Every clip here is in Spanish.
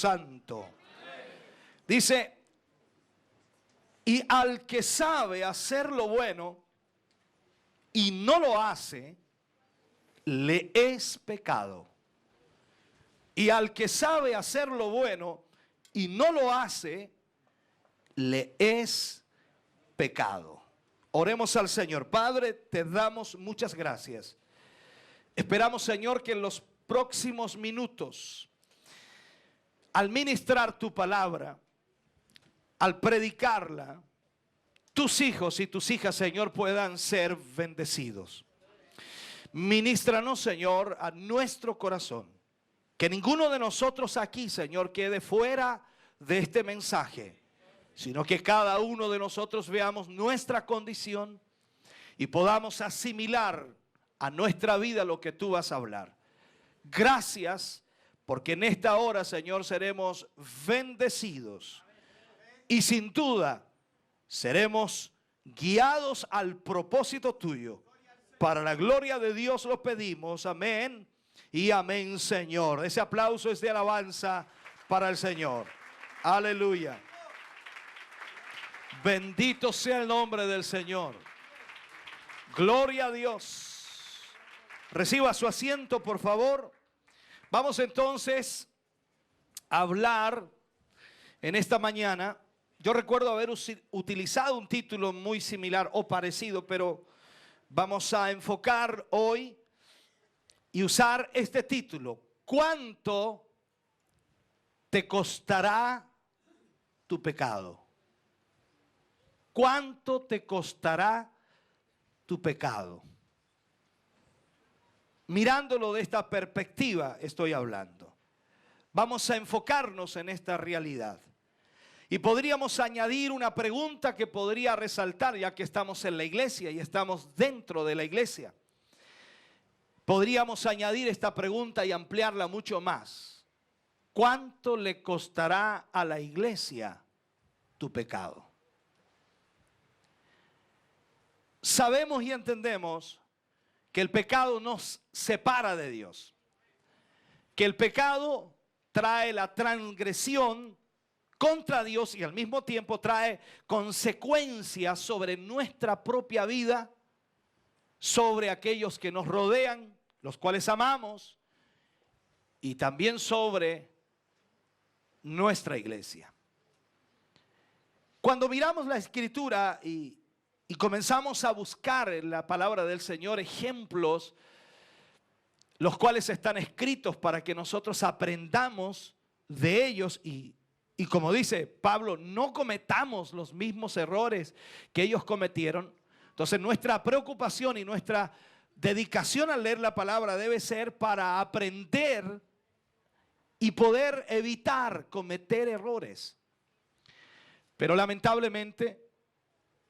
Santo. Dice, y al que sabe hacer lo bueno y no lo hace, le es pecado. Y al que sabe hacer lo bueno y no lo hace, le es pecado. Oremos al Señor. Padre, te damos muchas gracias. Esperamos, Señor, que en los próximos minutos, al ministrar tu palabra, al predicarla, tus hijos y tus hijas, Señor, puedan ser bendecidos. Ministranos, Señor, a nuestro corazón. Que ninguno de nosotros aquí, Señor, quede fuera de este mensaje, sino que cada uno de nosotros veamos nuestra condición y podamos asimilar a nuestra vida lo que tú vas a hablar. Gracias, porque en esta hora, Señor, seremos bendecidos y sin duda seremos guiados al propósito tuyo. Para la gloria de Dios lo pedimos. Amén y amén, Señor. Ese aplauso es de alabanza para el Señor. Aleluya. Bendito sea el nombre del Señor. Gloria a Dios. Reciba su asiento, por favor. Vamos entonces a hablar en esta mañana. Yo recuerdo haber utilizado un título muy similar o parecido, pero vamos a enfocar hoy y usar este título. ¿Cuánto te costará tu pecado? ¿Cuánto te costará tu pecado? Mirándolo de esta perspectiva estoy hablando. Vamos a enfocarnos en esta realidad. Y podríamos añadir una pregunta que podría resaltar, ya que estamos en la iglesia y estamos dentro de la iglesia. Podríamos añadir esta pregunta y ampliarla mucho más. ¿Cuánto le costará a la iglesia tu pecado? Sabemos y entendemos que el pecado nos separa de Dios. Que el pecado trae la transgresión contra Dios y al mismo tiempo trae consecuencias sobre nuestra propia vida, sobre aquellos que nos rodean, los cuales amamos, y también sobre nuestra iglesia. Cuando miramos la Escritura y comenzamos a buscar en la palabra del Señor ejemplos, los cuales están escritos para que nosotros aprendamos de ellos y como dice Pablo, no cometamos los mismos errores que ellos cometieron. Entonces nuestra preocupación y nuestra dedicación al leer la palabra debe ser para aprender y poder evitar cometer errores. Pero lamentablemente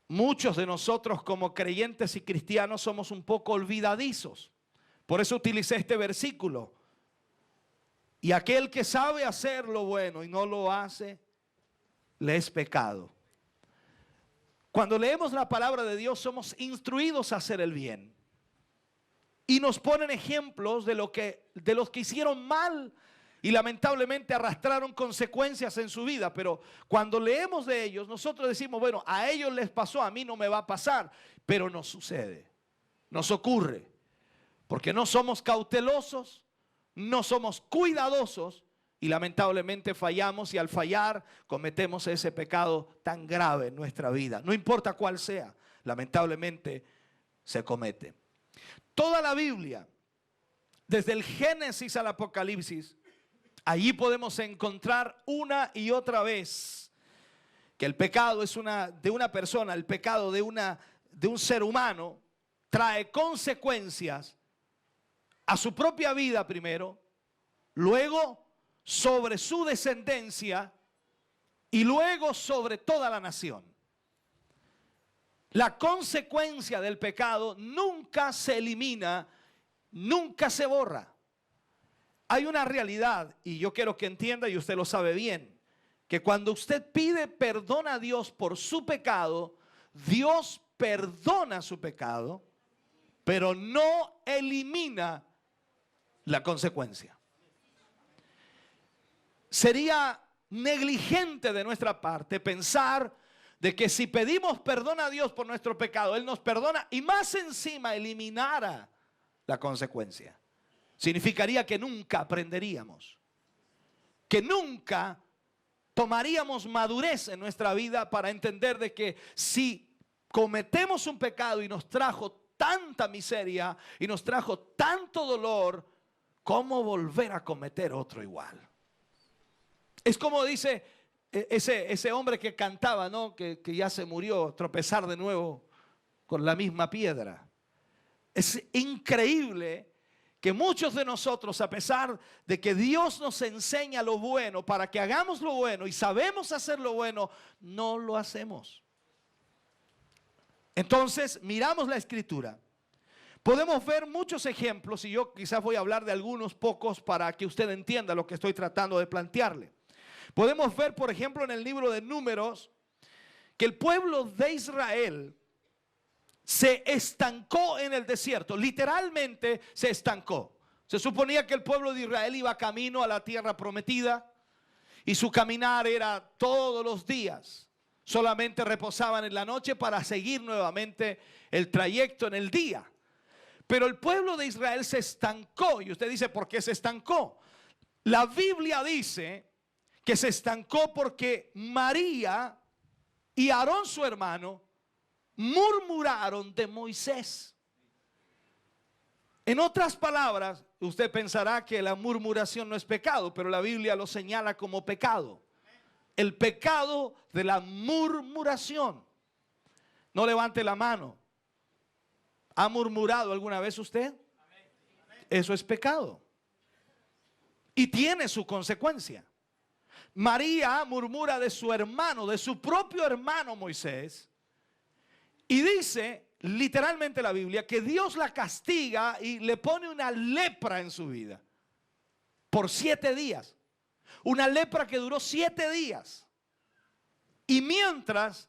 muchos de nosotros como creyentes y cristianos somos un poco olvidadizos. Por eso utilicé este versículo. Y aquel que sabe hacer lo bueno y no lo hace, le es pecado. Cuando leemos la palabra de Dios somos instruidos a hacer el bien. Y nos ponen ejemplos de los que hicieron mal y lamentablemente arrastraron consecuencias en su vida. Pero cuando leemos de ellos, nosotros decimos, bueno, a ellos les pasó, a mí no me va a pasar. Pero nos sucede, nos ocurre. Porque no somos cautelosos, no somos cuidadosos y lamentablemente fallamos y al fallar cometemos ese pecado tan grave en nuestra vida. No importa cuál sea, lamentablemente se comete. Toda la Biblia, desde el Génesis al Apocalipsis, allí podemos encontrar una y otra vez que el pecado es de una persona, el pecado de un ser humano trae consecuencias a su propia vida primero, luego sobre su descendencia y luego sobre toda la nación. La consecuencia del pecado nunca se elimina, nunca se borra. Hay una realidad, y yo quiero que entienda, y usted lo sabe bien, que cuando usted pide perdón a Dios por su pecado, Dios perdona su pecado, pero no elimina la consecuencia. sería negligente de nuestra parte pensar de que si pedimos perdón a Dios por nuestro pecado, Él nos perdona y más encima eliminara la consecuencia. Significaría que nunca aprenderíamos, que nunca tomaríamos madurez en nuestra vida para entender de que si cometemos un pecado y nos trajo tanta miseria y nos trajo tanto dolor, ¿cómo volver a cometer otro igual? Es como dice ese hombre que cantaba, ¿no? Que ya se murió, tropezar de nuevo con la misma piedra. Es increíble que muchos de nosotros, a pesar de que Dios nos enseña lo bueno para que hagamos lo bueno y sabemos hacer lo bueno, no lo hacemos. Entonces, miramos la Escritura. Podemos ver muchos ejemplos y yo quizás voy a hablar de algunos pocos para que usted entienda lo que estoy tratando de plantearle. Podemos ver, por ejemplo, en el libro de Números, que el pueblo de Israel se estancó en el desierto, literalmente se estancó. Se suponía que el pueblo de Israel iba camino a la tierra prometida y su caminar era todos los días. Solamente reposaban en la noche para seguir nuevamente el trayecto en el día. Pero el pueblo de Israel se estancó. Y usted dice, ¿por qué se estancó? La Biblia dice que se estancó porque María y Aarón su hermano murmuraron de Moisés. En otras palabras, usted pensará que la murmuración no es pecado, pero la Biblia lo señala como pecado. El pecado de la murmuración. No levante la mano. ¿Ha murmurado alguna vez usted? Eso es pecado. Y tiene su consecuencia. María murmura de su hermano, de su propio hermano Moisés. Y dice, literalmente la Biblia, que Dios la castiga y le pone una lepra en su vida. Por 7 días. Una lepra que duró 7 días. Y mientras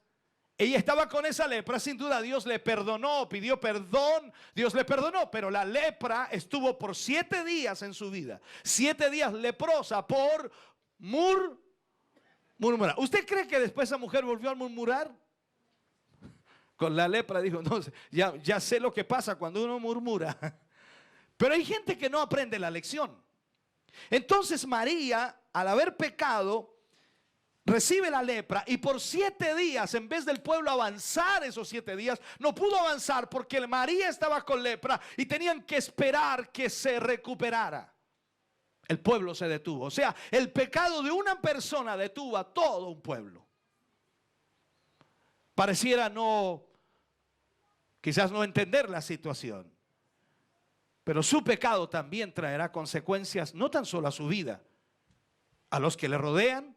ella estaba con esa lepra, sin duda Dios le perdonó, pidió perdón, Dios le perdonó, pero la lepra estuvo por 7 días en su vida. 7 días leprosa por murmurar. ¿Usted cree que después esa mujer volvió a murmurar? Con la lepra dijo, no, ya sé lo que pasa cuando uno murmura. Pero hay gente que no aprende la lección. Entonces María, al haber pecado, recibe la lepra y por 7 días, en vez del pueblo avanzar esos 7 días, no pudo avanzar porque María estaba con lepra y tenían que esperar que se recuperara. El pueblo se detuvo. O sea, el pecado de una persona detuvo a todo un pueblo. Pareciera quizás no entender la situación, pero su pecado también traerá consecuencias, no tan solo a su vida, a los que le rodean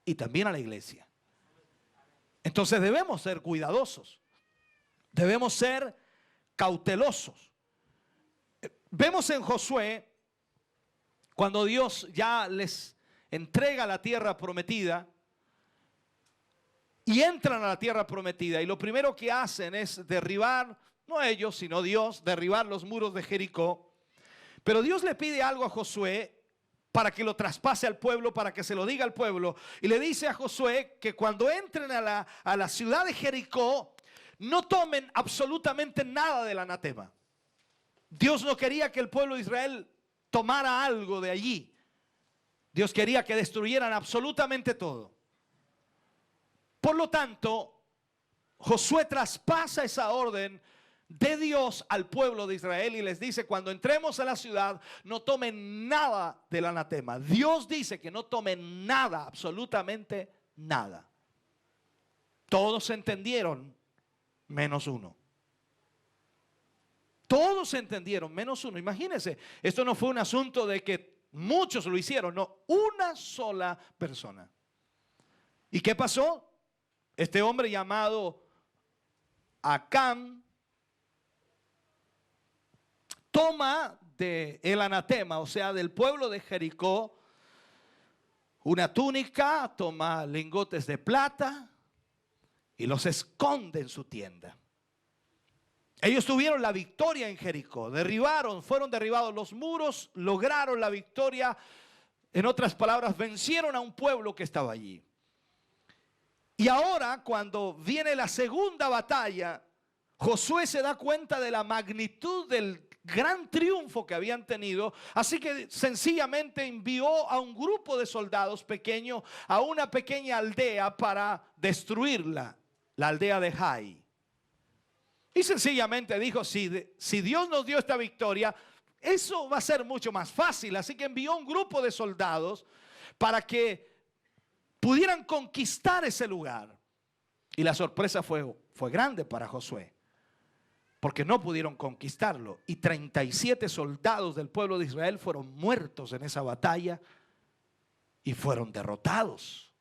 y también a la iglesia. Entonces debemos ser cuidadosos, debemos ser cautelosos. Vemos en Josué, cuando Dios ya les entrega la tierra prometida, y entran a la tierra prometida y lo primero que hacen es derribar, no ellos sino Dios, derribar los muros de Jericó. Pero Dios le pide algo a Josué para que lo traspase al pueblo, para que se lo diga al pueblo. Y le dice a Josué que cuando entren a la ciudad de Jericó, no tomen absolutamente nada del anatema. Dios no quería que el pueblo de Israel tomara algo de allí. Dios quería que destruyeran absolutamente todo. Por lo tanto, Josué traspasa esa orden de Dios al pueblo de Israel y les dice, cuando entremos a la ciudad, no tomen nada del anatema. Dios dice que no tomen nada, absolutamente nada. Todos entendieron, menos uno. Todos entendieron, menos uno. Imagínense, esto no fue un asunto de que muchos lo hicieron, no, una sola persona. ¿Y qué pasó? Este hombre llamado Acán toma del anatema, o sea, del pueblo de Jericó, una túnica, toma lingotes de plata y los esconde en su tienda. Ellos tuvieron la victoria en Jericó, fueron derribados los muros, lograron la victoria. En otras palabras, vencieron a un pueblo que estaba allí. Y ahora, cuando viene la segunda batalla, Josué se da cuenta de la magnitud del gran triunfo que habían tenido, así que sencillamente envió a un grupo de soldados pequeño a una pequeña aldea para destruirla, la aldea de Jai. Y sencillamente dijo, si Dios nos dio esta victoria, eso va a ser mucho más fácil. Así que envió un grupo de soldados para que pudieran conquistar ese lugar. Y la sorpresa fue grande para Josué, porque no pudieron conquistarlo. Y 37 soldados del pueblo de Israel fueron muertos en esa batalla y fueron derrotados.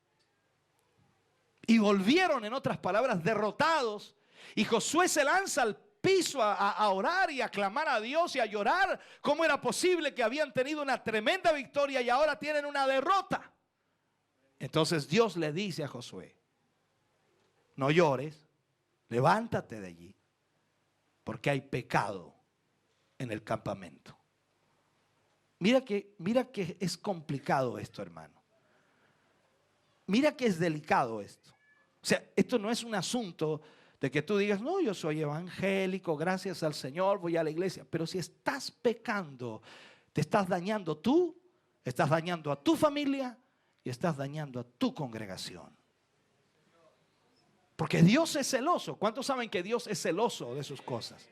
Y volvieron, en otras palabras, derrotados. Y Josué se lanza al piso a orar y a clamar a Dios y a llorar. ¿Cómo era posible que habían tenido una tremenda victoria y ahora tienen una derrota? Entonces Dios le dice a Josué, no llores, levántate de allí, porque hay pecado en el campamento. Mira que es complicado esto, hermano. Mira que es delicado esto. O sea, esto no es un asunto de que tú digas, no, yo soy evangélico, gracias al Señor, voy a la iglesia. Pero si estás pecando, te estás dañando tú, estás dañando a tu familia y estás dañando a tu congregación. Porque Dios es celoso. ¿Cuántos saben que Dios es celoso de sus cosas?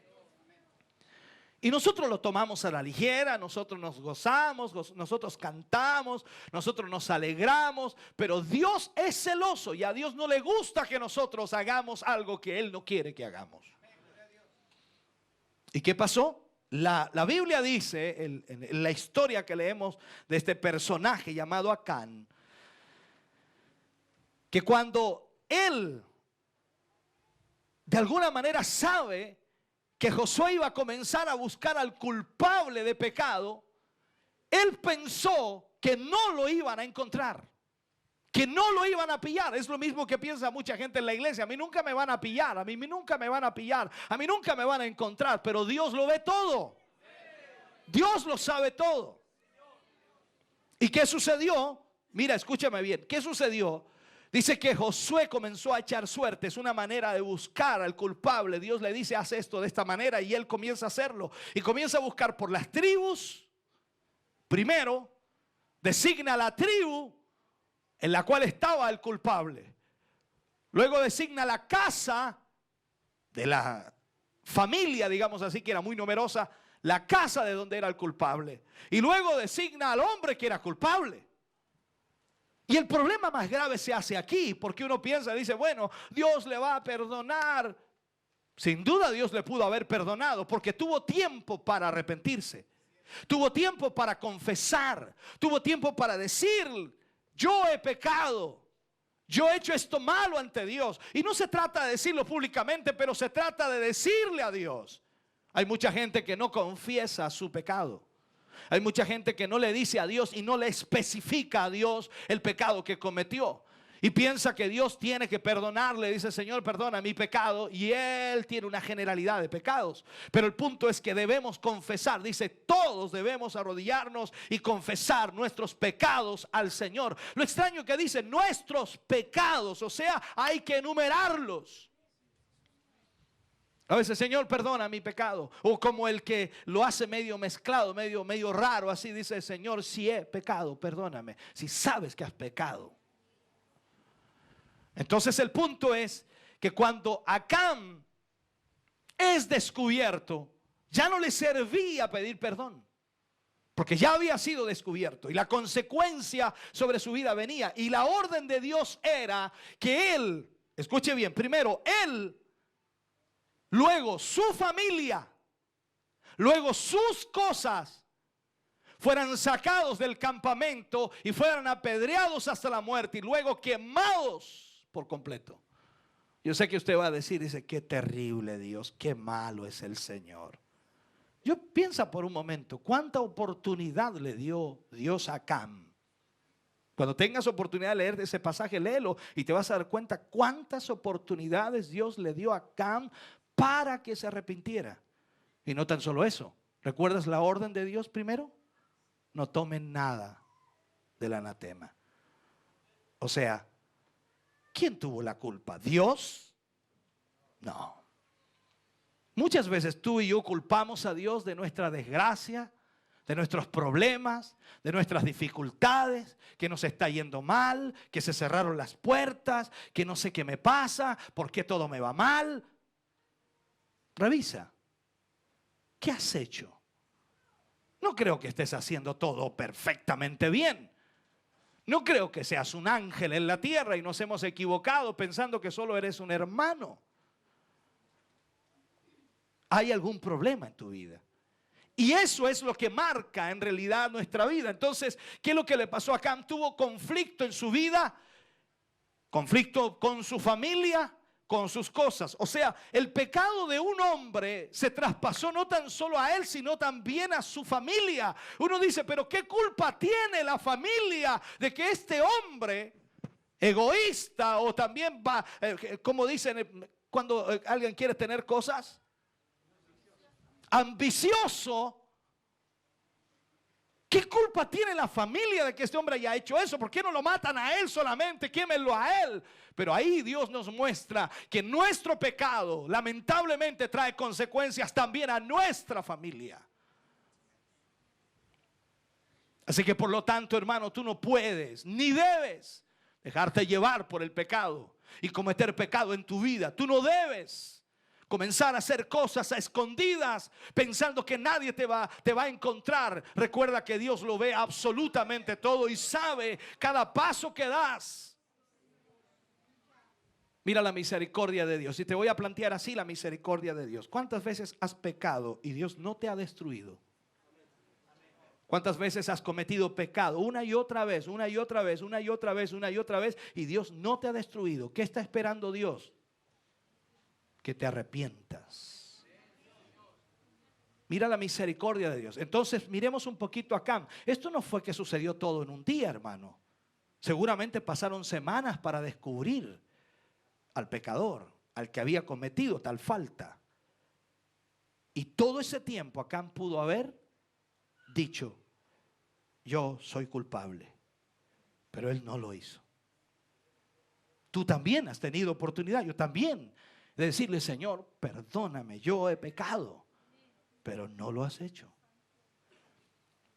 Y nosotros lo tomamos a la ligera, nosotros nos gozamos, nosotros cantamos, nosotros nos alegramos, pero Dios es celoso y a Dios no le gusta que nosotros hagamos algo que Él no quiere que hagamos. ¿Y qué pasó? La Biblia dice, en la historia que leemos de este personaje llamado Acán, que cuando él de alguna manera sabe que Josué iba a comenzar a buscar al culpable de pecado, él pensó que no lo iban a encontrar, que no lo iban a pillar. Es lo mismo que piensa mucha gente en la iglesia. A mí nunca me van a pillar, a mí nunca me van a pillar, a mí nunca me van a encontrar, pero Dios lo ve todo. Dios lo sabe todo. ¿Y qué sucedió? Mira, escúchame bien, ¿qué sucedió? Dice que Josué comenzó a echar suerte. Es una manera de buscar al culpable. Dios le dice, haz esto de esta manera, y él comienza a hacerlo. Y comienza a buscar por las tribus. Primero, designa la tribu en la cual estaba el culpable. Luego designa la casa de la familia, digamos así, que era muy numerosa, la casa de donde era el culpable. Y luego designa al hombre que era culpable. Y el problema más grave se hace aquí, porque uno piensa, dice, bueno, Dios le va a perdonar. Sin duda Dios le pudo haber perdonado, porque tuvo tiempo para arrepentirse. Tuvo tiempo para confesar. Tuvo tiempo para decir, yo he pecado. Yo he hecho esto malo ante Dios. Y no se trata de decirlo públicamente, pero se trata de decirle a Dios. Hay mucha gente que no confiesa su pecado. Hay mucha gente que no le dice a Dios y no le especifica a Dios el pecado que cometió. Y piensa que Dios tiene que perdonarle. Dice, Señor, perdona mi pecado. Y Él tiene una generalidad de pecados. Pero el punto es que debemos confesar. Dice, todos debemos arrodillarnos y confesar nuestros pecados al Señor. Lo extraño que dice, nuestros pecados. O sea, hay que enumerarlos. A veces, Señor, perdona mi pecado. O como el que lo hace medio mezclado, medio raro. Así dice, Señor, si he pecado, perdóname. Si sabes que has pecado. Entonces el punto es que cuando Acán es descubierto, ya no le servía pedir perdón, porque ya había sido descubierto y la consecuencia sobre su vida venía. Y la orden de Dios era que él, escuche bien, primero él, luego su familia, luego sus cosas fueran sacados del campamento y fueran apedreados hasta la muerte y luego quemados por completo. Yo sé que usted va a decir, dice, qué terrible Dios, qué malo es el Señor. Yo piensa por un momento, ¿cuánta oportunidad le dio Dios a Acán? Cuando tengas oportunidad de leer ese pasaje, léelo y te vas a dar cuenta cuántas oportunidades Dios le dio a Acán para que se arrepintiera. Y no tan solo eso, ¿recuerdas la orden de Dios primero? No tomen nada del anatema. O sea, ¿quién tuvo la culpa? ¿Dios? No. Muchas veces tú y yo culpamos a Dios de nuestra desgracia, de nuestros problemas, de nuestras dificultades, que nos está yendo mal, que se cerraron las puertas, que no sé qué me pasa, por qué todo me va mal. Revisa, ¿qué has hecho? No creo que estés haciendo todo perfectamente bien. No creo que seas un ángel en la tierra y nos hemos equivocado pensando que solo eres un hermano. Hay algún problema en tu vida. Y eso es lo que marca en realidad nuestra vida. Entonces, ¿qué es lo que le pasó a Acán? Tuvo conflicto en su vida, conflicto con su familia, con sus cosas. O sea, el pecado de un hombre se traspasó no tan solo a él, sino también a su familia. Uno dice, pero ¿qué culpa tiene la familia de que este hombre egoísta o también va, como dicen cuando alguien quiere tener cosas? Ambicioso. ¿Qué culpa tiene la familia de que este hombre haya hecho eso? ¿Por qué no lo matan a él solamente? Quémenlo a él. Pero ahí Dios nos muestra que nuestro pecado lamentablemente trae consecuencias también a nuestra familia. Así que por lo tanto, hermano, tú no puedes ni debes dejarte llevar por el pecado y cometer pecado en tu vida. Tú no debes comenzar a hacer cosas a escondidas pensando que nadie te va a encontrar. Recuerda que Dios lo ve absolutamente todo y sabe cada paso que das. Mira la misericordia de Dios. Y te voy a plantear así la misericordia de Dios. ¿Cuántas veces has pecado y Dios no te ha destruido? ¿Cuántas veces has cometido pecado? Una y otra vez, una y otra vez, una y otra vez, una y otra vez, y Dios no te ha destruido. ¿Qué está esperando Dios? Que te arrepientas. Mira la misericordia de Dios. Entonces miremos un poquito acá. Esto no fue que sucedió todo en un día, hermano. Seguramente pasaron semanas para descubrir al pecador, al que había cometido tal falta. Y todo ese tiempo Acán pudo haber dicho, yo soy culpable. Pero él no lo hizo. Tú también has tenido oportunidad, yo también, de decirle, Señor, perdóname, yo he pecado, pero no lo has hecho.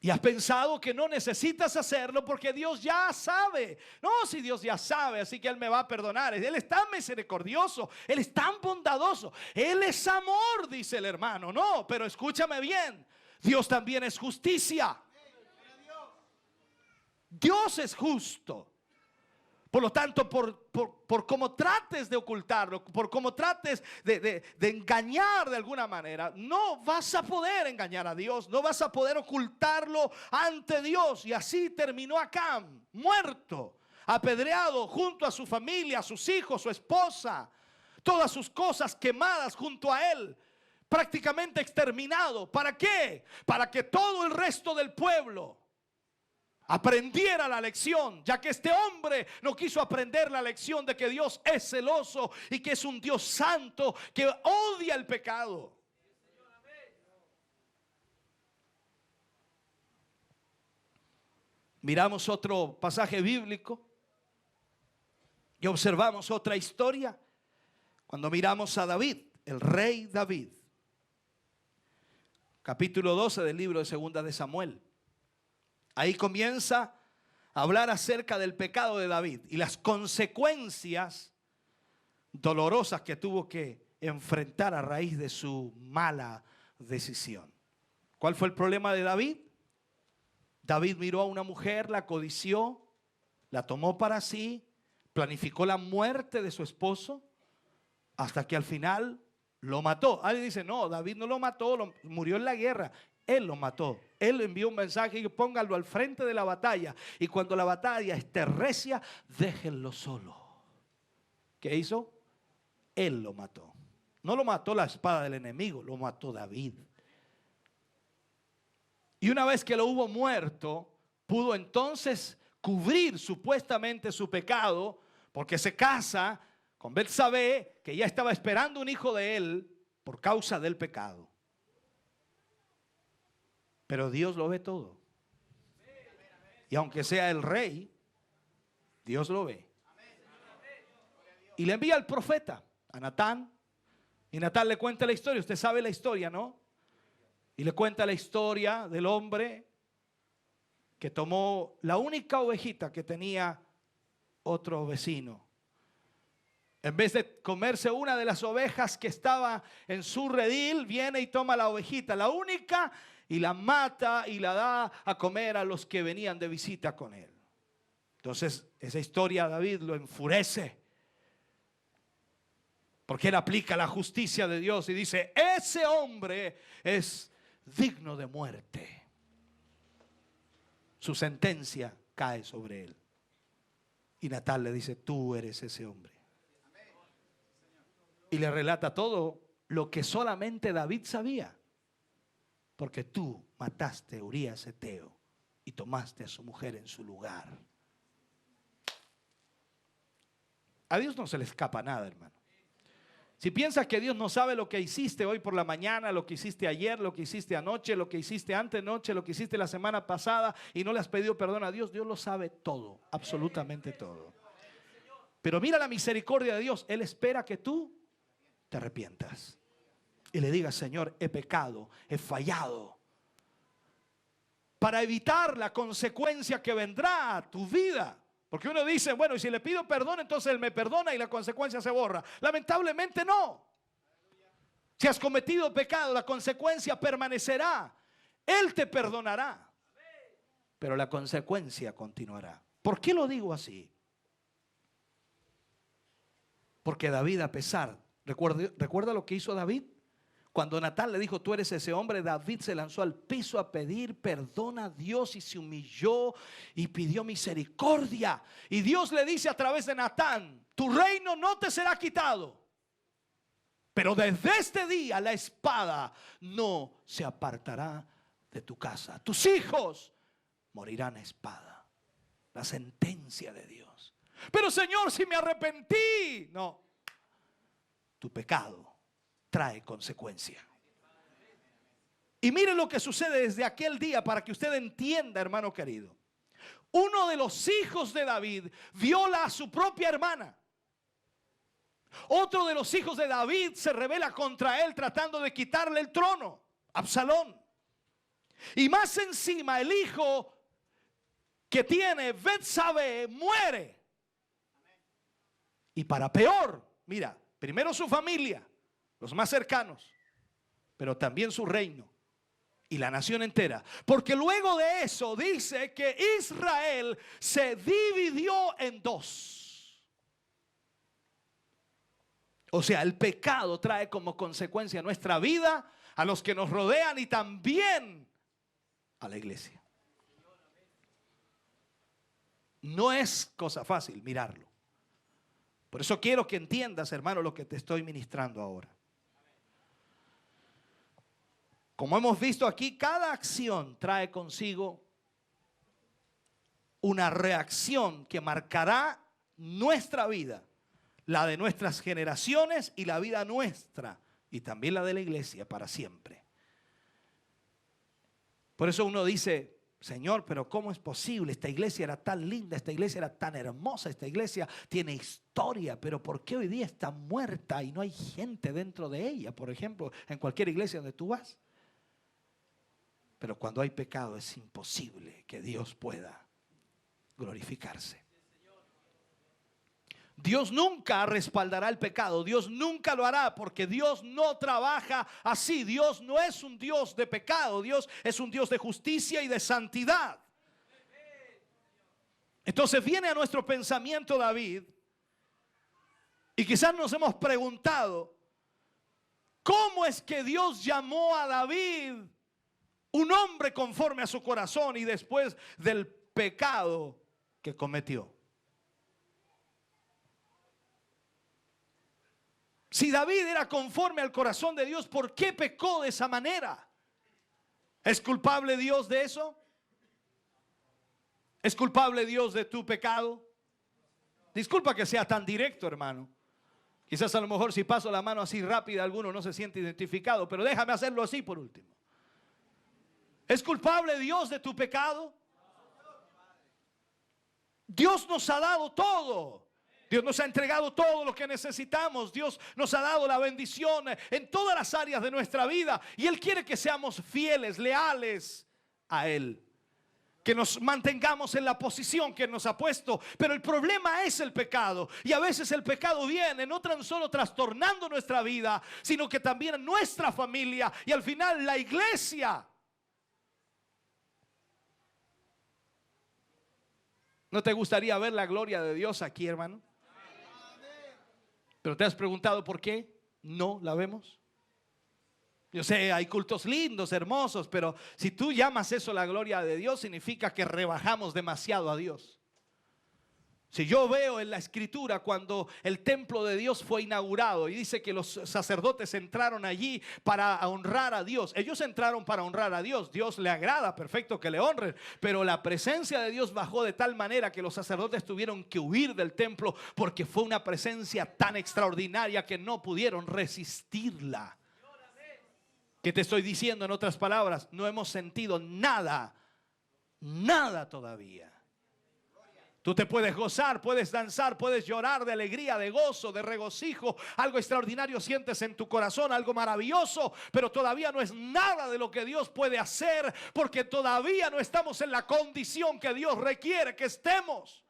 Y has pensado que no necesitas hacerlo porque Dios ya sabe. No, si Dios ya sabe, así que Él me va a perdonar. Él es tan misericordioso, Él es tan bondadoso, Él es amor, dice el hermano. No, pero escúchame bien, Dios también es justicia. Dios es justo. Por lo tanto, por cómo trates de ocultarlo, por cómo trates de engañar de alguna manera, no vas a poder engañar a Dios, no vas a poder ocultarlo ante Dios. Y así terminó Acán, muerto, apedreado junto a su familia, a sus hijos, su esposa, todas sus cosas quemadas junto a él, prácticamente exterminado. ¿Para qué? Para que todo el resto del pueblo aprendiera la lección, ya que este hombre no quiso aprender la lección de que Dios es celoso y que es un Dios santo que odia el pecado. Miramos otro pasaje bíblico y observamos otra historia cuando miramos a David, el rey David. Capítulo 12 del libro de Segunda de Samuel. Ahí comienza a hablar acerca del pecado de David y las consecuencias dolorosas que tuvo que enfrentar a raíz de su mala decisión. ¿Cuál fue el problema de David? David miró a una mujer, la codició, la tomó para sí, planificó la muerte de su esposo hasta que al final lo mató. Alguien dice, no, David no lo mató, murió en la guerra. Él lo mató. Él envió un mensaje y póngalo al frente de la batalla. Y cuando la batalla esté recia, déjenlo solo. ¿Qué hizo? Él lo mató. No lo mató la espada del enemigo, lo mató David. Y una vez que lo hubo muerto, pudo entonces cubrir supuestamente su pecado, porque se casa con Betsabé, que ya estaba esperando un hijo de él por causa del pecado. Pero Dios lo ve todo. Y aunque sea el rey, Dios lo ve. Y le envía al profeta, a Natán. Y Natán le cuenta la historia. Usted sabe la historia, ¿no? Y le cuenta la historia del hombre que tomó la única ovejita que tenía otro vecino. En vez de comerse una de las ovejas que estaba en su redil, viene y toma la ovejita, la única, y la mata y la da a comer a los que venían de visita con él. Entonces, esa historia a David lo enfurece, porque él aplica la justicia de Dios y dice: ese hombre es digno de muerte. Su sentencia cae sobre él. Y Natán le dice: tú eres ese hombre. Y le relata todo lo que solamente David sabía. Porque tú mataste a Urías Eteo y tomaste a su mujer en su lugar. A Dios no se le escapa nada, hermano. Si piensas que Dios no sabe lo que hiciste hoy por la mañana, lo que hiciste ayer, lo que hiciste anoche, lo que hiciste antenoche, lo que hiciste la semana pasada y no le has pedido perdón a Dios, Dios lo sabe todo, absolutamente todo. Pero mira la misericordia de Dios. Él espera que tú te arrepientas y le digas: Señor, he pecado, he fallado, para evitar la consecuencia que vendrá a tu vida. Porque uno dice: bueno, y si le pido perdón, entonces Él me perdona y la consecuencia se borra. Lamentablemente no. Si has cometido pecado, la consecuencia permanecerá. Él te perdonará, pero la consecuencia continuará. ¿Por qué lo digo así? Porque David, a pesar, ¿recuerda lo que hizo David? Cuando Natán le dijo: tú eres ese hombre, David se lanzó al piso a pedir perdón a Dios y se humilló y pidió misericordia. Y Dios le dice a través de Natán: tu reino no te será quitado, pero desde este día la espada no se apartará de tu casa. Tus hijos morirán a espada. La sentencia de Dios. Pero Señor, si me arrepentí. No, tu pecado trae consecuencia. Y mire lo que sucede desde aquel día, para que usted entienda, hermano querido. Uno de los hijos de David viola a su propia hermana. Otro de los hijos de David se rebela contra él, tratando de quitarle el trono, Absalón. Y más encima, el hijo que tiene Betsabé muere. Y para peor, mira, primero su familia, los más cercanos, pero también su reino y la nación entera. Porque luego de eso dice que Israel se dividió en dos. O sea, el pecado trae como consecuencia a nuestra vida, a los que nos rodean y también a la iglesia. No es cosa fácil mirarlo. Por eso quiero que entiendas, hermano, lo que te estoy ministrando ahora. Como hemos visto aquí, cada acción trae consigo una reacción que marcará nuestra vida, la de nuestras generaciones y la vida nuestra y también la de la iglesia para siempre. Por eso uno dice: Señor, pero ¿cómo es posible? Esta iglesia era tan linda, esta iglesia era tan hermosa, esta iglesia tiene historia, pero ¿por qué hoy día está muerta y no hay gente dentro de ella? Por ejemplo, en cualquier iglesia donde tú vas. Pero cuando hay pecado es imposible que Dios pueda glorificarse. Dios nunca respaldará el pecado. Dios nunca lo hará, porque Dios no trabaja así. Dios no es un Dios de pecado. Dios es un Dios de justicia y de santidad. Entonces viene a nuestro pensamiento David, y quizás nos hemos preguntado: ¿cómo es que Dios llamó a David un hombre conforme a su corazón y después del pecado que cometió? Si David era conforme al corazón de Dios, ¿por qué pecó de esa manera? ¿Es culpable Dios de eso? ¿Es culpable Dios de tu pecado? Disculpa que sea tan directo, hermano. Quizás a lo mejor si paso la mano así rápida, alguno no se siente identificado, pero déjame hacerlo así por último. ¿Es culpable Dios de tu pecado? Dios nos ha dado todo. Dios nos ha entregado todo lo que necesitamos. Dios nos ha dado la bendición en todas las áreas de nuestra vida. Y Él quiere que seamos fieles, leales a Él. Que nos mantengamos en la posición que nos ha puesto. Pero el problema es el pecado. Y a veces el pecado viene no tan solo trastornando nuestra vida, sino que también nuestra familia y al final la iglesia. ¿No te gustaría ver la gloria de Dios aquí, hermano? Pero ¿te has preguntado por qué no la vemos? Yo sé, hay cultos lindos, hermosos, pero si tú llamas eso la gloria de Dios, significa que rebajamos demasiado a Dios. Si yo veo en la escritura cuando el templo de Dios fue inaugurado y dice que los sacerdotes entraron allí para honrar a Dios. Ellos entraron para honrar a Dios. Dios le agrada, perfecto que le honren. Pero la presencia de Dios bajó de tal manera que los sacerdotes tuvieron que huir del templo porque fue una presencia tan extraordinaria que no pudieron resistirla. ¿Qué te estoy diciendo en otras palabras? No hemos sentido nada, nada todavía. Tú te puedes gozar, puedes danzar, puedes llorar de alegría, de gozo, de regocijo. Algo extraordinario sientes en tu corazón, algo maravilloso, pero todavía no es nada de lo que Dios puede hacer, porque todavía no estamos en la condición que Dios requiere que estemos.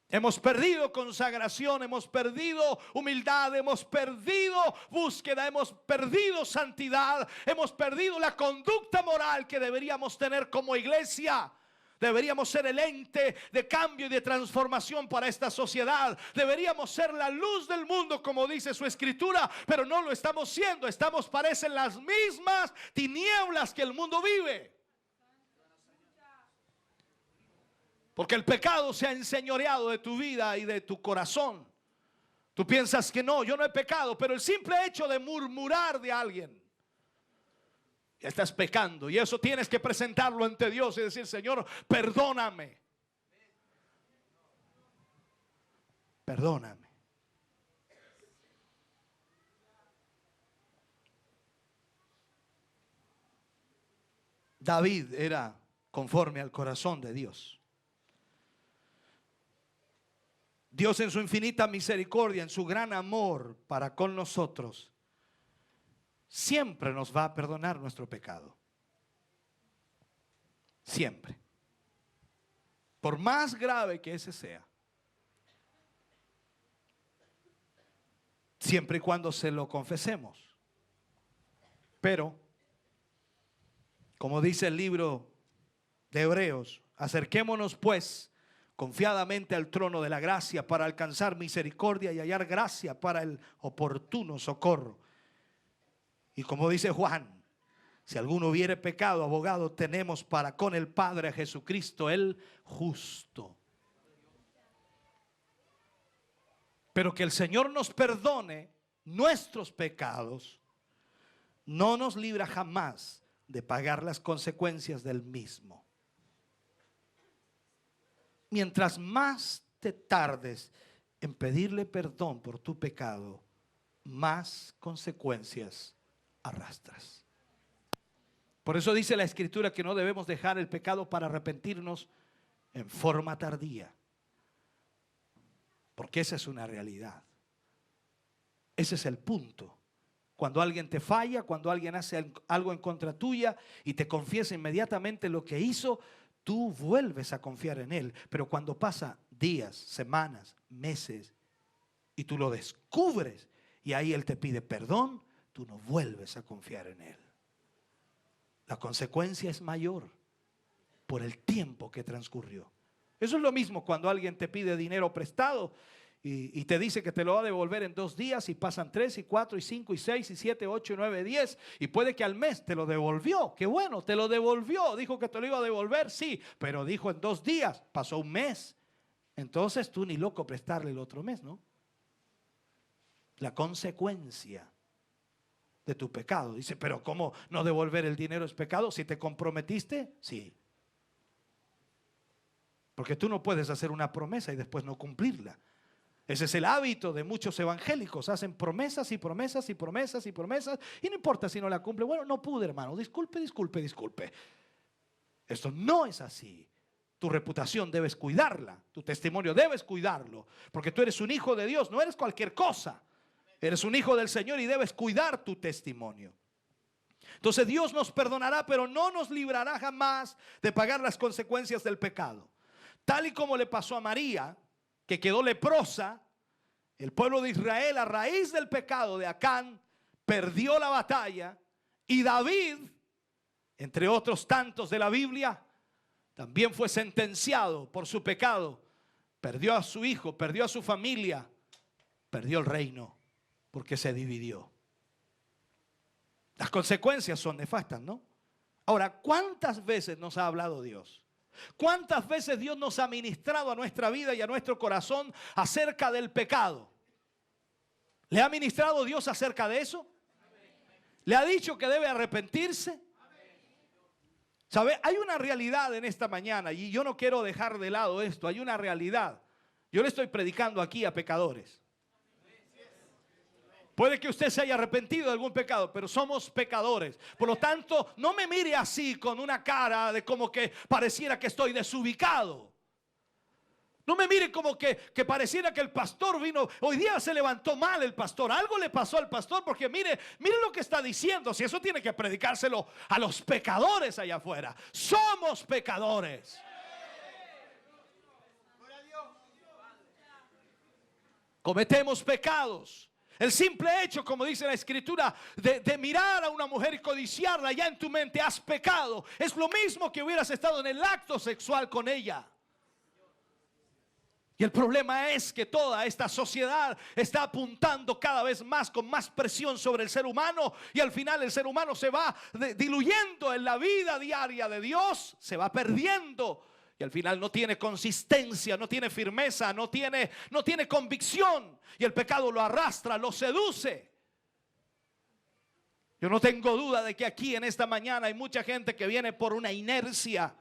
Hemos perdido consagración, hemos perdido humildad, hemos perdido búsqueda, hemos perdido santidad, hemos perdido la conducta moral que deberíamos tener como iglesia. Deberíamos ser el ente de cambio y de transformación para esta sociedad. Deberíamos ser la luz del mundo, como dice su escritura, pero no lo estamos siendo. Parecen las mismas tinieblas que el mundo vive. Porque el pecado se ha enseñoreado de tu vida y de tu corazón. Tú piensas que no, yo no he pecado, pero el simple hecho de murmurar de alguien, ya estás pecando, y eso tienes que presentarlo ante Dios y decir: Señor, perdóname. Perdóname. David era conforme al corazón de Dios. Dios, en su infinita misericordia, en su gran amor para con nosotros, siempre nos va a perdonar nuestro pecado. Siempre. Por más grave que ese sea. Siempre y cuando se lo confesemos. Pero, como dice el libro de Hebreos, acerquémonos pues confiadamente al trono de la gracia para alcanzar misericordia y hallar gracia para el oportuno socorro. Y como dice Juan, si alguno hubiere pecado, abogado tenemos para con el Padre, a Jesucristo el justo. Pero que el Señor nos perdone nuestros pecados no nos libra jamás de pagar las consecuencias del mismo. Mientras más te tardes en pedirle perdón por tu pecado, más consecuencias arrastras. Por eso dice la escritura que no debemos dejar el pecado para arrepentirnos en forma tardía, porque esa es una realidad. Ese es el punto. Cuando alguien te falla, cuando alguien hace algo en contra tuya y te confiesa inmediatamente lo que hizo, tú vuelves a confiar en él. Pero cuando pasa días, semanas, meses y tú lo descubres y ahí él te pide perdón, tú no vuelves a confiar en él. La consecuencia es mayor por el tiempo que transcurrió. Eso es lo mismo cuando alguien te pide dinero prestado y te dice que te lo va a devolver en 2 días y pasan 3 y 4 y 5 y 6 y 7, 8 y 9, 10 y puede que al mes te lo devolvió. Qué bueno, te lo devolvió. Dijo que te lo iba a devolver, sí, pero dijo en 2 días, pasó un mes. Entonces tú ni loco prestarle el otro mes, ¿no? La consecuencia de tu pecado. Dice, pero ¿cómo no devolver el dinero es pecado? Si te comprometiste, sí. Porque tú no puedes hacer una promesa y después no cumplirla. Ese es el hábito de muchos evangélicos. Hacen promesas y promesas y promesas y promesas y no importa si no la cumple. Bueno, no pude, hermano. Disculpe. Esto no es así. tu reputación debes cuidarla, tu testimonio debes cuidarlo, porque tú eres un hijo de Dios, no eres cualquier cosa. Eres un hijo del Señor y debes cuidar tu testimonio. Entonces Dios nos perdonará, pero no nos librará jamás de pagar las consecuencias del pecado. Tal y como le pasó a María, que quedó leprosa, el pueblo de Israel a raíz del pecado de Acán perdió la batalla, y David, entre otros tantos de la Biblia, también fue sentenciado por su pecado. Perdió a su hijo, perdió a su familia, perdió el reino, porque se dividió. Las consecuencias son nefastas, ¿no? Ahora, ¿cuántas veces nos ha hablado Dios? ¿Cuántas veces Dios nos ha ministrado a nuestra vida y a nuestro corazón acerca del pecado? ¿Le ha ministrado Dios acerca de eso? ¿Le ha dicho que debe arrepentirse? ¿Sabe? Hay una realidad en esta mañana, y yo no quiero dejar de lado esto. Hay una realidad. Yo le estoy predicando aquí a pecadores. Puede que usted se haya arrepentido de algún pecado, pero somos pecadores. Por lo tanto, no me mire así con una cara de como que pareciera que estoy desubicado. No me mire como que pareciera que el pastor vino, hoy día se levantó mal el pastor, algo le pasó al pastor, porque mire lo que está diciendo. Si eso tiene que predicárselo a los pecadores allá afuera. Somos pecadores. Cometemos pecados. El simple hecho, como dice la escritura, de mirar a una mujer y codiciarla, ya en tu mente has pecado. Es lo mismo que hubieras estado en el acto sexual con ella. Y el problema es que toda esta sociedad está apuntando cada vez más con más presión sobre el ser humano, y al final el ser humano se va diluyendo en la vida diaria de Dios, se va perdiendo. Y al final no tiene consistencia, no tiene firmeza, no tiene convicción. Y el pecado lo arrastra, lo seduce. Yo no tengo duda de que aquí en esta mañana hay mucha gente que viene por una inercia,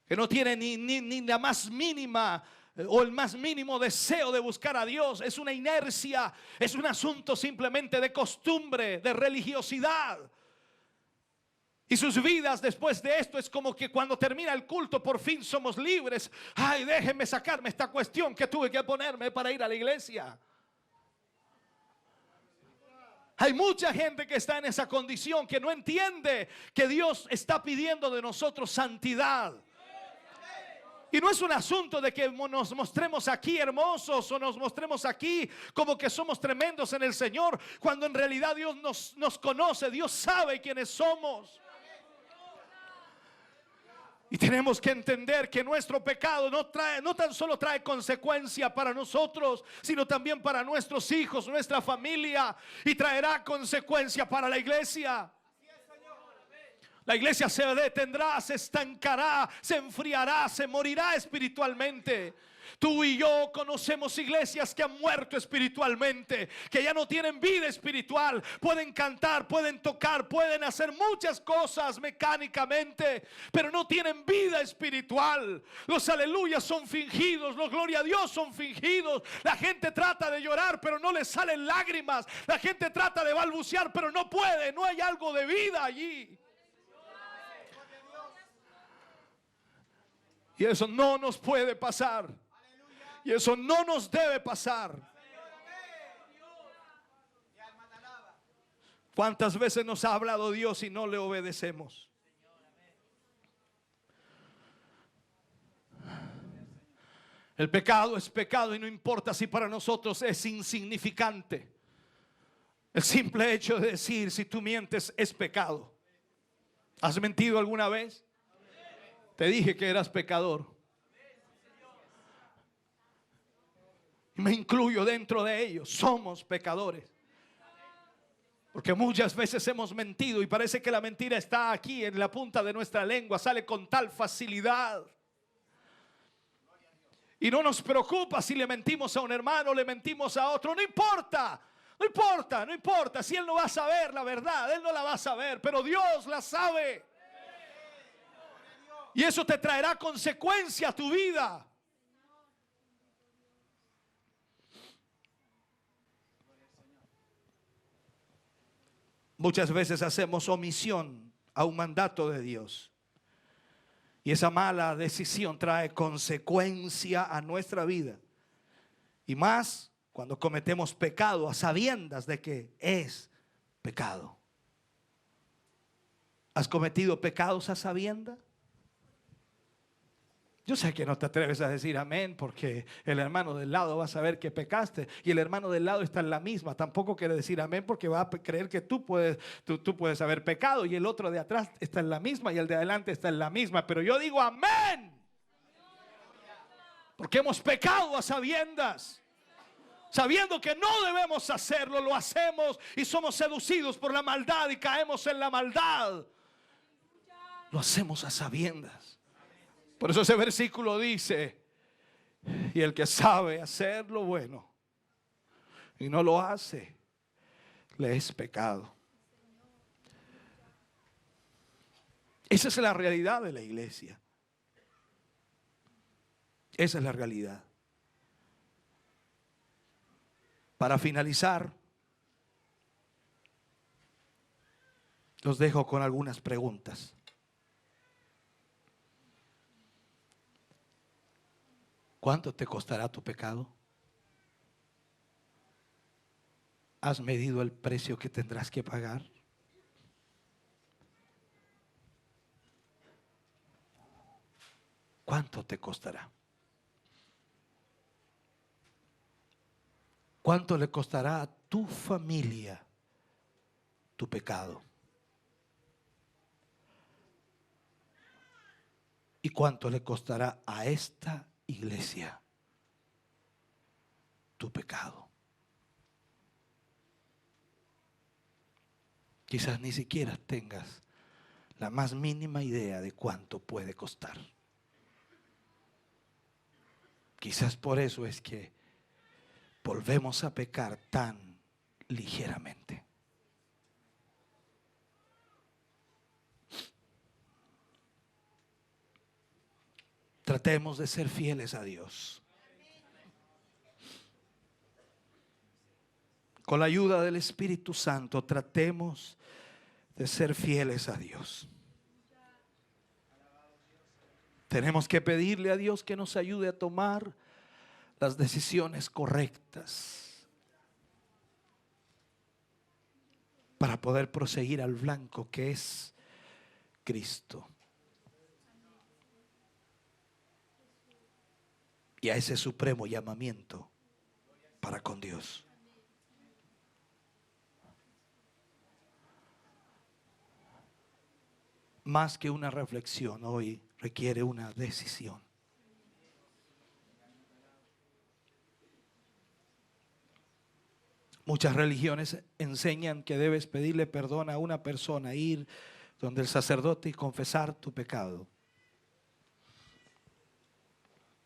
que no tiene ni la más mínima o el más mínimo deseo de buscar a Dios. Es una inercia, es un asunto simplemente de costumbre, de religiosidad. Y sus vidas después de esto es como que cuando termina el culto por fin somos libres. Ay, déjenme sacarme esta cuestión que tuve que ponerme para ir a la iglesia. Hay mucha gente que está en esa condición, que no entiende que Dios está pidiendo de nosotros santidad. Y no es un asunto de que nos mostremos aquí hermosos o nos mostremos aquí como que somos tremendos en el Señor, cuando en realidad Dios nos conoce, Dios sabe quiénes somos. Y tenemos que entender que nuestro pecado no tan solo trae consecuencia para nosotros, sino también para nuestros hijos, nuestra familia, y traerá consecuencia para la iglesia. La iglesia se detendrá, se estancará, se enfriará, se morirá espiritualmente. Tú y yo conocemos iglesias que han muerto espiritualmente, que ya no tienen vida espiritual. Pueden cantar, pueden tocar, pueden hacer muchas cosas mecánicamente, pero no tienen vida espiritual. Los aleluyas son fingidos, los gloria a Dios son fingidos. La gente trata de llorar, pero no les salen lágrimas. La gente trata de balbucear, pero no puede, no hay algo de vida allí. Y eso no nos puede pasar. Y eso no nos debe pasar. ¿Cuántas veces nos ha hablado Dios y no le obedecemos? El pecado es pecado, y no importa si para nosotros es insignificante. El simple hecho de decir si tú mientes es pecado. ¿Has mentido alguna vez? Te dije que eras pecador. Y me incluyo dentro de ellos. Somos pecadores. Porque muchas veces hemos mentido y parece que la mentira está aquí en la punta de nuestra lengua. Sale con tal facilidad. Y no nos preocupa si le mentimos a un hermano, le mentimos a otro. No importa. No importa, no importa. Si él no va a saber la verdad, él no la va a saber. Pero Dios la sabe. Y eso te traerá consecuencia a tu vida. Muchas veces hacemos omisión a un mandato de Dios. Y esa mala decisión trae consecuencia a nuestra vida. Y más cuando cometemos pecado a sabiendas de que es pecado. ¿Has cometido pecados a sabiendas? Yo sé que no te atreves a decir amén porque el hermano del lado va a saber que pecaste y el hermano del lado está en la misma. Tampoco quiere decir amén porque va a creer que tú puedes haber pecado y el otro de atrás está en la misma y el de adelante está en la misma. Pero yo digo amén porque hemos pecado a sabiendas. Sabiendo que no debemos hacerlo, lo hacemos y somos seducidos por la maldad y caemos en la maldad. Lo hacemos a sabiendas. Por eso ese versículo dice, y el que sabe hacer lo bueno y no lo hace, le es pecado. Esa es la realidad de la iglesia. Esa es la realidad. Para finalizar, los dejo con algunas preguntas. ¿Cuánto te costará tu pecado? ¿Has medido el precio que tendrás que pagar? ¿Cuánto te costará? ¿Cuánto le costará a tu familia tu pecado? ¿Y cuánto le costará a esta iglesia tu pecado? Quizás ni siquiera tengas la más mínima idea de cuánto puede costar. Quizás por eso es que volvemos a pecar tan ligeramente. Tratemos de ser fieles a Dios. Con la ayuda del Espíritu Santo, tratemos de ser fieles a Dios. Tenemos que pedirle a Dios que nos ayude a tomar las decisiones correctas para poder proseguir al blanco que es Cristo. Y a ese supremo llamamiento para con Dios. Más que una reflexión, hoy requiere una decisión. Muchas religiones enseñan que debes pedirle perdón a una persona, ir donde el sacerdote y confesar tu pecado.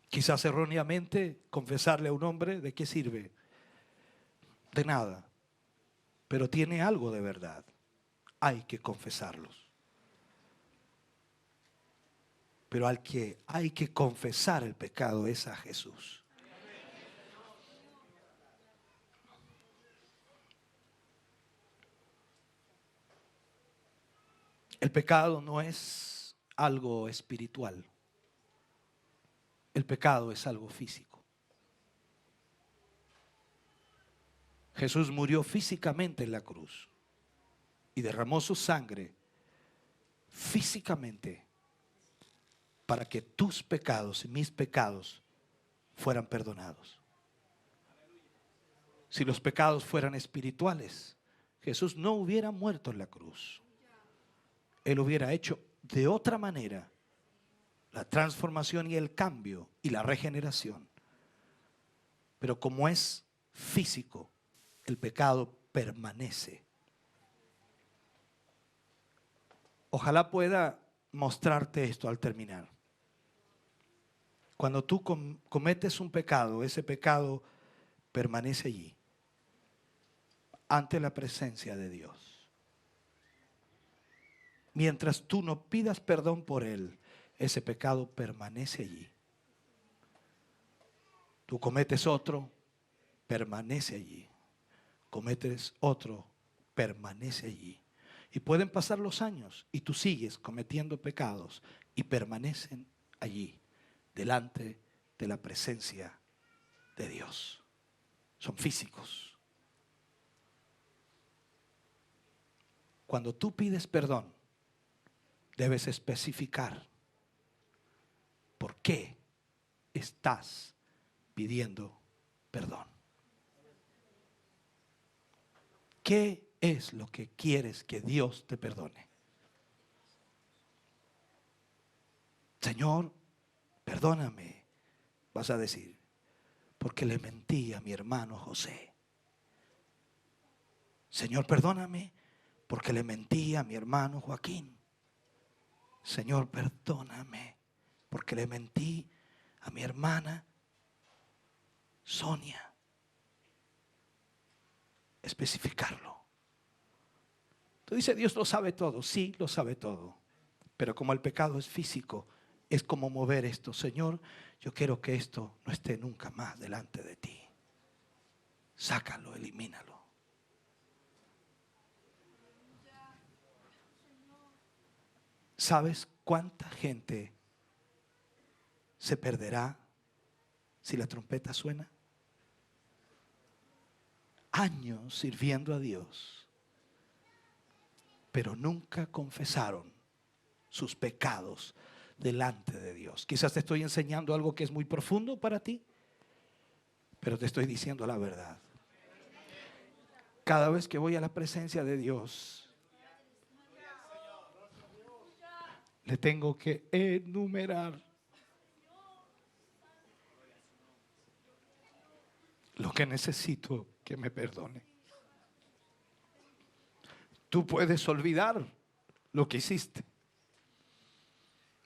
Quizás erróneamente confesarle a un hombre, ¿de qué sirve? De nada. Pero tiene algo de verdad. Hay que confesarlos. Pero al que hay que confesar el pecado es a Jesús. El pecado no es algo espiritual. El pecado es algo físico. Jesús murió físicamente en la cruz y derramó su sangre físicamente para que tus pecados y mis pecados fueran perdonados. Si los pecados fueran espirituales, Jesús no hubiera muerto en la cruz. Él hubiera hecho de otra manera la transformación y el cambio y la regeneración. Pero como es físico, el pecado permanece. Ojalá pueda mostrarte esto al terminar. Cuando tú cometes un pecado, ese pecado permanece allí, ante la presencia de Dios. Mientras tú no pidas perdón por él, ese pecado permanece allí. Tú cometes otro, permanece allí. Cometes otro, permanece allí. Y pueden pasar los años y tú sigues cometiendo pecados y permanecen allí, delante de la presencia de Dios. Son físicos. Cuando tú pides perdón, debes especificar por qué estás pidiendo perdón. ¿Qué es lo que quieres que Dios te perdone? Señor, perdóname, vas a decir, porque le mentí a mi hermano José. Señor, perdóname, porque le mentí a mi hermano Joaquín. Señor, perdóname, porque le mentí a mi hermana Sonia. Especificarlo. Tú dices, Dios lo sabe todo. Sí, lo sabe todo. Pero como el pecado es físico, es como mover esto. Señor, yo quiero que esto no esté nunca más delante de ti. Sácalo, elimínalo. ¿Sabes cuánta gente se perderá si la trompeta suena? Años sirviendo a Dios, pero nunca confesaron sus pecados delante de Dios. Quizás te estoy enseñando algo que es muy profundo para ti, pero te estoy diciendo la verdad. Cada vez que voy a la presencia de Dios, le tengo que enumerar lo que necesito que me perdone. Tú puedes olvidar lo que hiciste.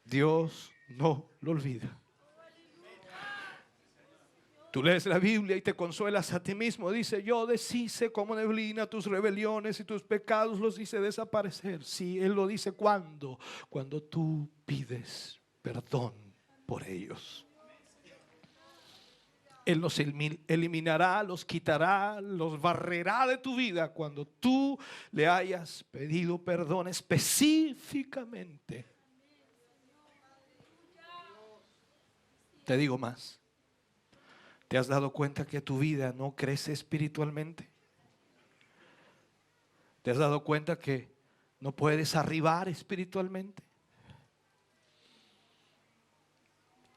Dios no lo olvida. Tú lees la Biblia y te consuelas a ti mismo. Dice, yo deshice como neblina tus rebeliones y tus pecados los hice desaparecer. Sí, Él lo dice cuando tú pides perdón por ellos. Él los eliminará, los quitará, los barrerá de tu vida cuando tú le hayas pedido perdón específicamente. Te digo más. ¿Te has dado cuenta que tu vida no crece espiritualmente? ¿Te has dado cuenta que no puedes arribar espiritualmente?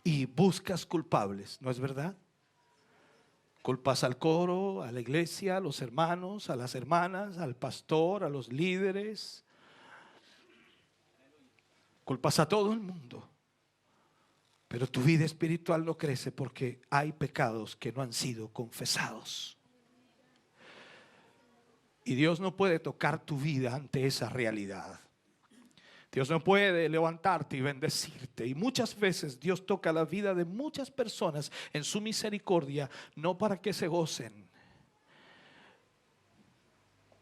Y buscas culpables, ¿no es verdad? Culpas al coro, a la iglesia, a los hermanos, a las hermanas, al pastor, a los líderes. Culpas a todo el mundo. Pero tu vida espiritual no crece porque hay pecados que no han sido confesados. Y Dios no puede tocar tu vida ante esa realidad. Dios no puede levantarte y bendecirte. Y muchas veces Dios toca la vida de muchas personas en su misericordia, no para que se gocen,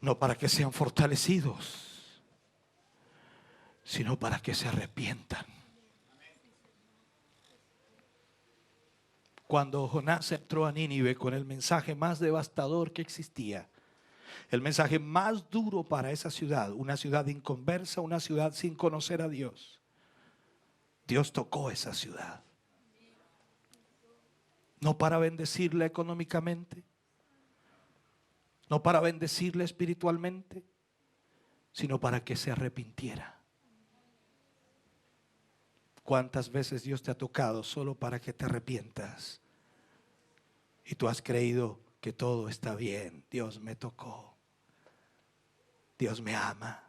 no para que sean fortalecidos, sino para que se arrepientan. Cuando Jonás entró a Nínive con el mensaje más devastador que existía, el mensaje más duro para esa ciudad, una ciudad inconversa, una ciudad sin conocer a Dios, Dios tocó esa ciudad. No para bendecirla económicamente, no para bendecirla espiritualmente, sino para que se arrepintiera. ¿Cuántas veces Dios te ha tocado solo para que te arrepientas? Y tú has creído que todo está bien. Dios me tocó. Dios me ama.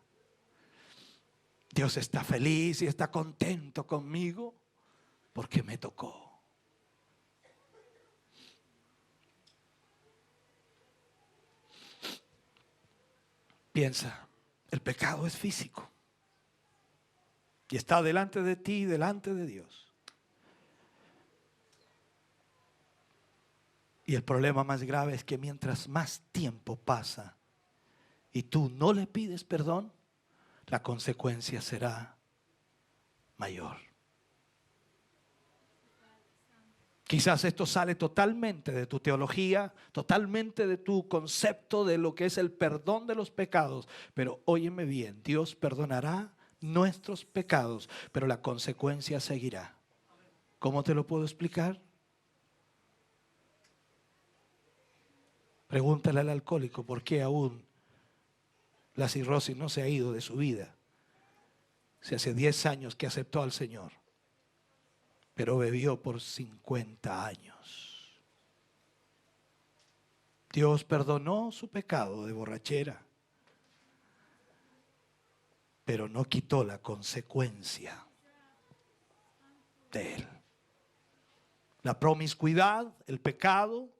Dios está feliz y está contento conmigo porque me tocó. Piensa, el pecado es físico. Y está delante de ti, delante de Dios. Y el problema más grave es que mientras más tiempo pasa y tú no le pides perdón, la consecuencia será mayor. Quizás esto sale totalmente de tu teología, totalmente de tu concepto de lo que es el perdón de los pecados. Pero óyeme bien, Dios perdonará nuestros pecados, pero la consecuencia seguirá. ¿Cómo te lo puedo explicar? Pregúntale al alcohólico por qué aún la cirrosis no se ha ido de su vida. Si hace 10 años que aceptó al Señor, pero bebió por 50 años. Dios perdonó su pecado de borrachera, pero no quitó la consecuencia de él. La promiscuidad, el pecado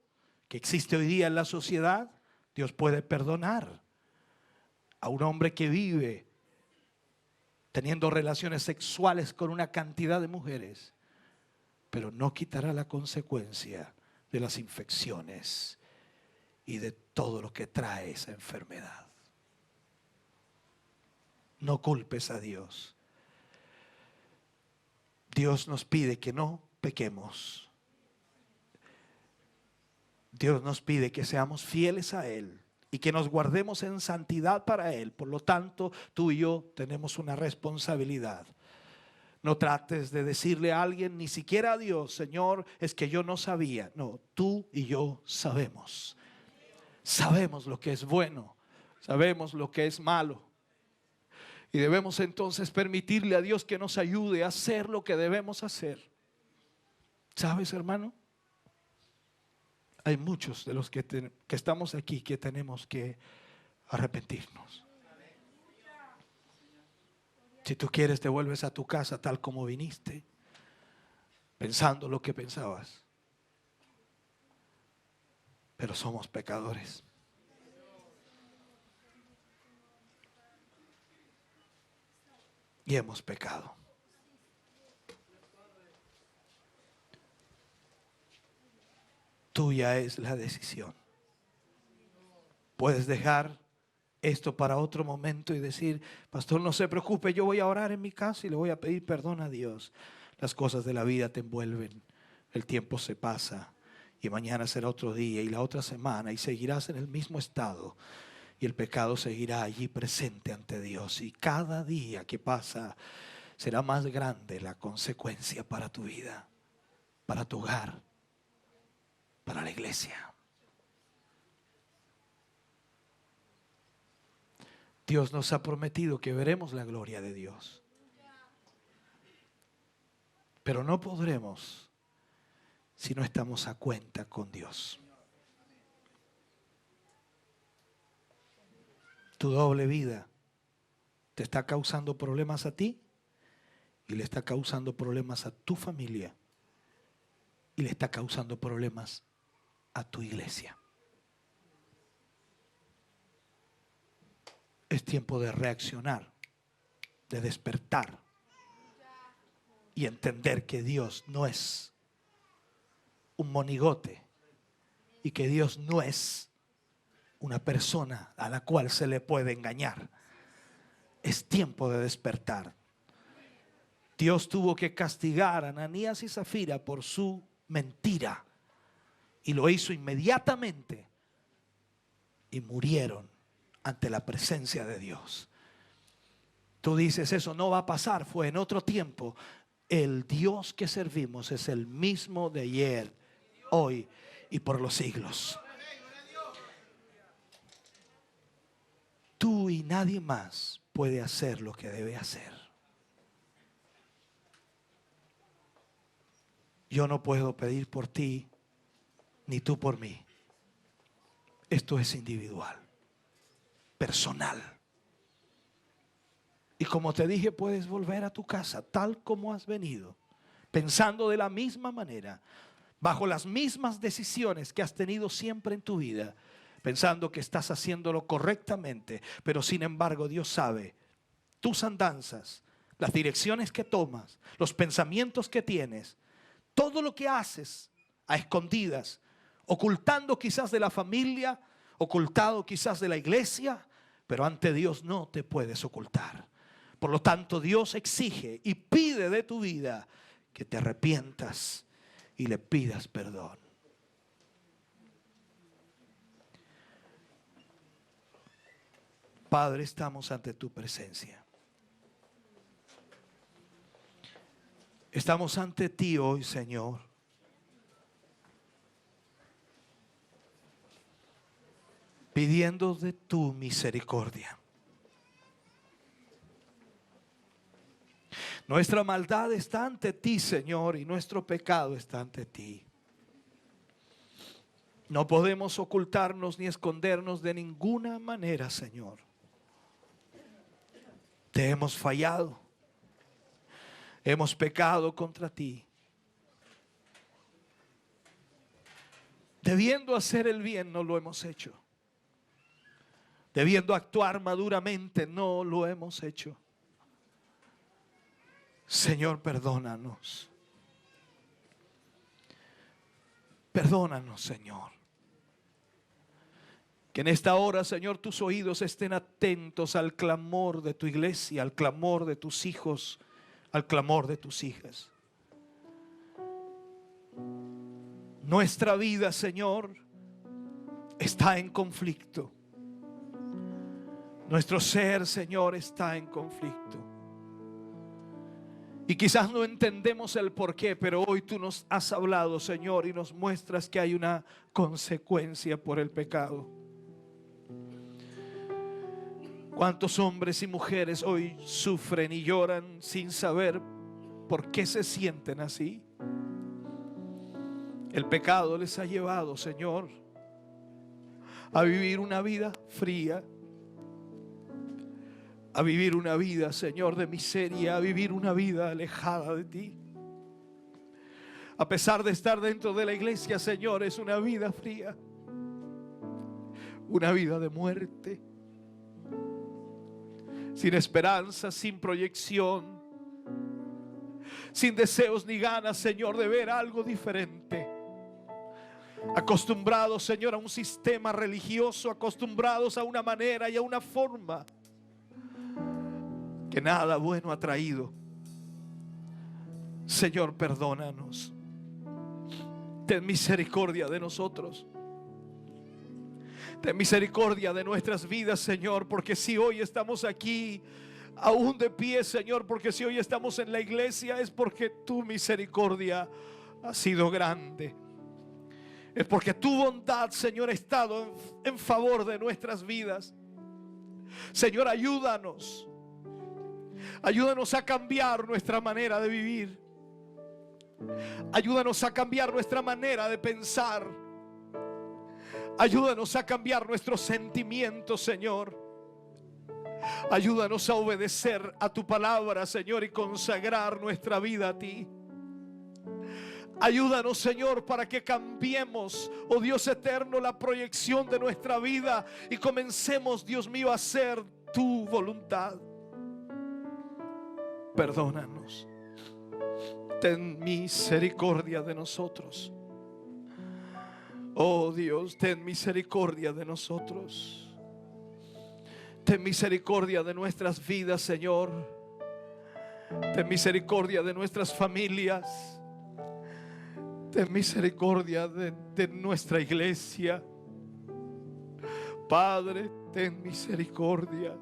que existe hoy día en la sociedad, Dios puede perdonar a un hombre que vive teniendo relaciones sexuales con una cantidad de mujeres, pero no quitará la consecuencia de las infecciones y de todo lo que trae esa enfermedad. No culpes a Dios. Dios nos pide que no pequemos. Dios nos pide que seamos fieles a Él y que nos guardemos en santidad para Él. Por lo tanto, tú y yo tenemos una responsabilidad. No trates de decirle a alguien, ni siquiera a Dios, Señor, es que yo no sabía. No, tú y yo sabemos. Sabemos lo que es bueno, sabemos lo que es malo. Y debemos entonces permitirle a Dios que nos ayude a hacer lo que debemos hacer. ¿Sabes, hermano? Hay muchos de los que estamos aquí que tenemos que arrepentirnos. Si tú quieres, te vuelves a tu casa tal como viniste, pensando lo que pensabas. Pero somos pecadores. Y hemos pecado. Tuya es la decisión. Puedes dejar esto para otro momento y decir, pastor, no se preocupe, yo voy a orar en mi casa y le voy a pedir perdón a Dios. Las cosas de la vida te envuelven, el tiempo se pasa y mañana será otro día y la otra semana y seguirás en el mismo estado y el pecado seguirá allí presente ante Dios y cada día que pasa será más grande la consecuencia para tu vida, para tu hogar, para la iglesia. Dios nos ha prometido que veremos la gloria de Dios. Pero no podremos si no estamos a cuenta con Dios. Tu doble vida te está causando problemas a ti y le está causando problemas a tu familia y le está causando problemas a tu iglesia. Es tiempo de reaccionar, de despertar y entender que Dios no es un monigote y que Dios no es una persona a la cual se le puede engañar. Es tiempo de despertar. Dios tuvo que castigar a Ananías y Zafira por su mentira y lo hizo inmediatamente y murieron ante la presencia de Dios. Tú dices, eso no va a pasar, fue en otro tiempo. El Dios que servimos es el mismo de ayer, hoy y por los siglos. Tú y nadie más puede hacer lo que debe hacer. Yo no puedo pedir por ti, ni tú por mí. Esto es individual, personal. Y como te dije, puedes volver a tu casa tal como has venido, pensando de la misma manera, bajo las mismas decisiones que has tenido siempre en tu vida, pensando que estás haciéndolo correctamente, pero sin embargo Dios sabe tus andanzas, las direcciones que tomas, los pensamientos que tienes, todo lo que haces a escondidas, ocultando quizás de la familia, ocultado quizás de la iglesia, pero ante Dios no te puedes ocultar. Por lo tanto, Dios exige y pide de tu vida que te arrepientas y le pidas perdón. Padre, estamos ante tu presencia. Estamos ante ti hoy, Señor. Pidiendo de tu misericordia. Nuestra maldad está ante ti, Señor, y nuestro pecado está ante ti. No podemos ocultarnos ni escondernos de ninguna manera, Señor. Te hemos fallado. Hemos pecado contra ti. Debiendo hacer el bien, no lo hemos hecho. Debiendo actuar maduramente, no lo hemos hecho. Señor, perdónanos. Perdónanos, Señor. Que en esta hora, Señor, tus oídos estén atentos al clamor de tu iglesia, al clamor de tus hijos, al clamor de tus hijas. Nuestra vida, Señor, está en conflicto. Nuestro ser, Señor, está en conflicto. Y quizás no entendemos el porqué, pero hoy tú nos has hablado, Señor, y nos muestras que hay una consecuencia por el pecado. ¿Cuántos hombres y mujeres hoy sufren y lloran sin saber por qué se sienten así? El pecado les ha llevado, Señor, a vivir una vida fría, a vivir una vida, Señor, de miseria, a vivir una vida alejada de ti. A pesar de estar dentro de la iglesia, Señor, es una vida fría, una vida de muerte, sin esperanza, sin proyección, sin deseos ni ganas, Señor, de ver algo diferente. Acostumbrados, Señor, a un sistema religioso, acostumbrados a una manera y a una forma que nada bueno ha traído. Señor, perdónanos. Ten misericordia de nosotros. Ten misericordia de nuestras vidas, Señor, porque si hoy estamos aquí aún de pie, Señor, porque si hoy estamos en la iglesia, es porque tu misericordia ha sido grande. Es porque tu bondad, Señor, ha estado en favor de nuestras vidas. Señor, ayúdanos. Ayúdanos a cambiar nuestra manera de vivir. Ayúdanos a cambiar nuestra manera de pensar. Ayúdanos a cambiar nuestros sentimientos, Señor. Ayúdanos a obedecer a tu palabra, Señor, y consagrar nuestra vida a ti. Ayúdanos, Señor, para que cambiemos, oh Dios eterno, la proyección de nuestra vida y comencemos, Dios mío, a hacer tu voluntad. Perdónanos. Ten misericordia de nosotros. Oh Dios, ten misericordia de nosotros. Ten misericordia de nuestras vidas, Señor. Ten misericordia de nuestras familias. Ten misericordia de nuestra iglesia. Padre, ten misericordia.